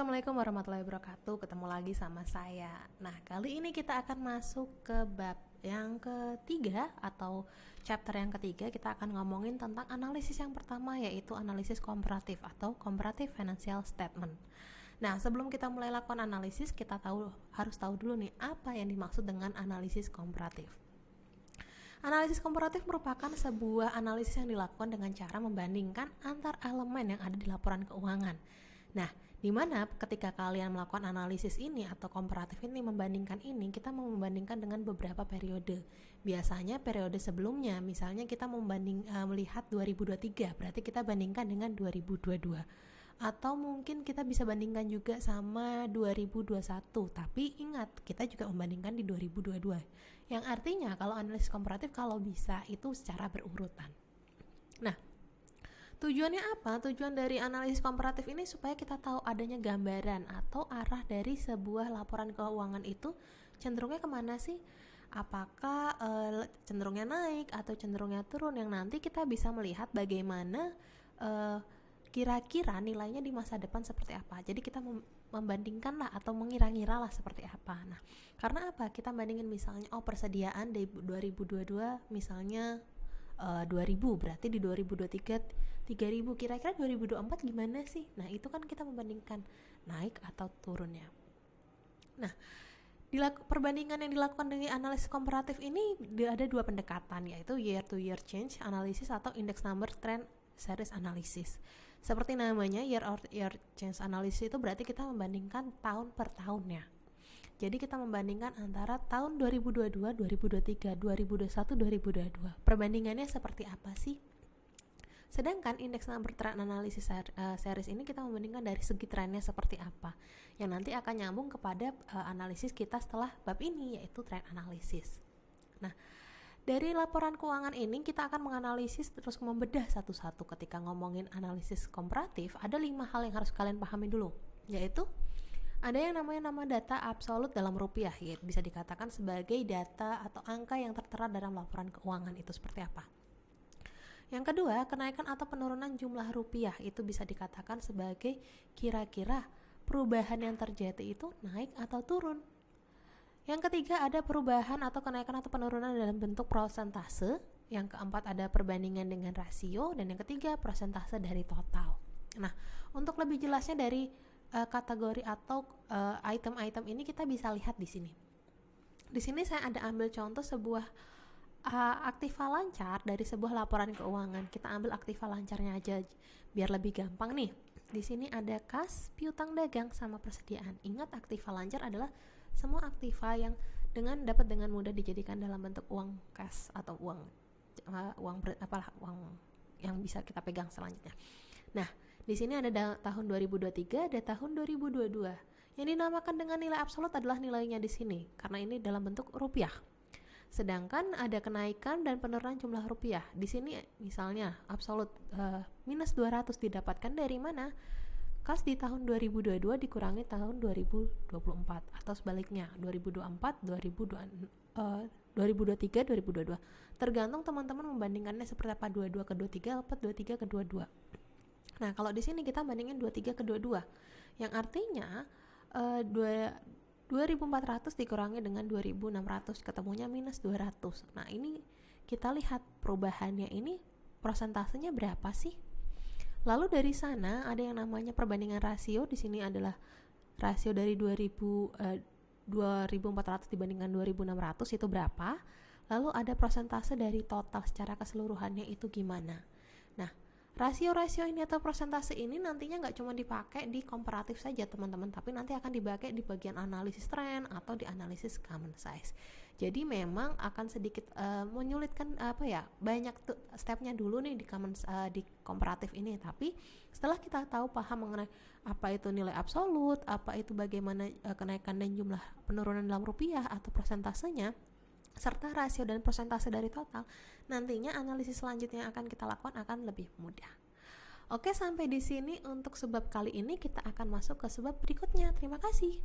Assalamualaikum warahmatullahi wabarakatuh. Ketemu lagi sama saya. Nah, kali ini kita akan masuk ke bab yang ketiga atau chapter yang ketiga. Kita akan ngomongin tentang analisis yang pertama, yaitu analisis komparatif atau comparative financial statement. Nah, sebelum kita mulai lakukan analisis, kita harus tahu dulu nih apa yang dimaksud dengan analisis komparatif. Analisis komparatif merupakan sebuah analisis yang dilakukan dengan cara membandingkan antar elemen yang ada di laporan keuangan. Nah, di mana ketika kalian melakukan analisis ini atau komparatif ini, membandingkan ini, kita mau membandingkan dengan beberapa periode. Biasanya periode sebelumnya, misalnya kita melihat 2023, berarti kita bandingkan dengan 2022. Atau mungkin kita bisa bandingkan juga sama 2021, tapi ingat, kita juga membandingkan di 2022. Yang artinya kalau analisis komparatif kalau bisa itu secara berurutan. Nah, tujuannya apa? Tujuan dari analisis komparatif ini supaya kita tahu adanya gambaran atau arah dari sebuah laporan keuangan itu cenderungnya kemana sih? Apakah cenderungnya naik atau cenderungnya turun, yang nanti kita bisa melihat bagaimana kira-kira nilainya di masa depan seperti apa. Jadi kita membandingkan lah atau mengira-ngira lah seperti apa. Nah, karena apa? Kita bandingin misalnya persediaan di 2022 misalnya 2000, berarti di 2023 3000, kira-kira 2024 gimana sih? Nah, itu kan kita membandingkan naik atau turunnya. Nah, perbandingan yang dilakukan dengan analisis komparatif ini ada dua pendekatan, yaitu year to year change analysis atau index number trend series analysis. Seperti namanya, year or year change analysis itu berarti kita membandingkan tahun per tahunnya. Jadi kita membandingkan antara tahun 2022, 2023, 2021, 2022. Perbandingannya seperti apa sih? Sedangkan index number trend analysis series ini kita membandingkan dari segi trennya seperti apa, yang nanti akan nyambung kepada analisis kita setelah bab ini, yaitu trend analysis. Nah, dari laporan keuangan ini kita akan menganalisis terus membedah satu-satu. Ketika ngomongin analisis komparatif, ada 5 hal yang harus kalian pahami dulu, yaitu ada yang namanya nama data absolut dalam rupiah, yaitu bisa dikatakan sebagai data atau angka yang tertera dalam laporan keuangan itu seperti apa. Yang kedua, kenaikan atau penurunan jumlah rupiah, itu bisa dikatakan sebagai kira-kira perubahan yang terjadi itu naik atau turun. Yang ketiga, ada perubahan atau kenaikan atau penurunan dalam bentuk persentase. Yang keempat, ada perbandingan dengan rasio. Dan yang ketiga, persentase dari total. Nah, untuk lebih jelasnya dari kategori atau item-item ini kita bisa lihat di sini. Di sini saya ada ambil contoh sebuah aktiva lancar dari sebuah laporan keuangan. Kita ambil aktiva lancarnya aja biar lebih gampang nih. Di sini ada kas, piutang dagang, sama persediaan. Ingat, aktiva lancar adalah semua aktiva yang dapat dengan mudah dijadikan dalam bentuk uang kas atau uang yang bisa kita pegang selanjutnya. Nah, di sini ada tahun 2023, ada tahun 2022. Yang dinamakan dengan nilai absolut adalah nilainya di sini karena ini dalam bentuk rupiah. Sedangkan ada kenaikan dan penurunan jumlah rupiah. Di sini misalnya absolut minus 200 didapatkan dari mana? Kas di tahun 2022 dikurangi tahun 2024 atau sebaliknya 2023, 2022. Tergantung teman-teman membandingkannya seperti apa, 22 ke 23 atau 23 ke 22. Nah, kalau di sini kita bandingin 23 ke 22, yang artinya 2400 dikurangi dengan 2600, ketemunya minus 200. Nah, ini kita lihat perubahannya ini persentasenya berapa sih? Lalu dari sana ada yang namanya perbandingan rasio. Di sini adalah rasio dari 2400 dibandingkan 2600 itu berapa? Lalu ada persentase dari total secara keseluruhannya itu gimana? Nah, rasio-rasio ini atau persentase ini nantinya nggak cuma dipakai di komparatif saja teman-teman, tapi nanti akan dipakai di bagian analisis tren atau di analisis common size. Jadi memang akan sedikit menyulitkan banyak stepnya dulu nih di komparatif ini. Tapi setelah kita paham mengenai apa itu nilai absolut, apa itu bagaimana kenaikan dan jumlah penurunan dalam rupiah atau persentasenya, serta rasio dan persentase dari total, nantinya analisis selanjutnya yang akan kita lakukan akan lebih mudah. Oke, sampai di sini untuk sebab kali ini. Kita akan masuk ke sebab berikutnya. Terima kasih.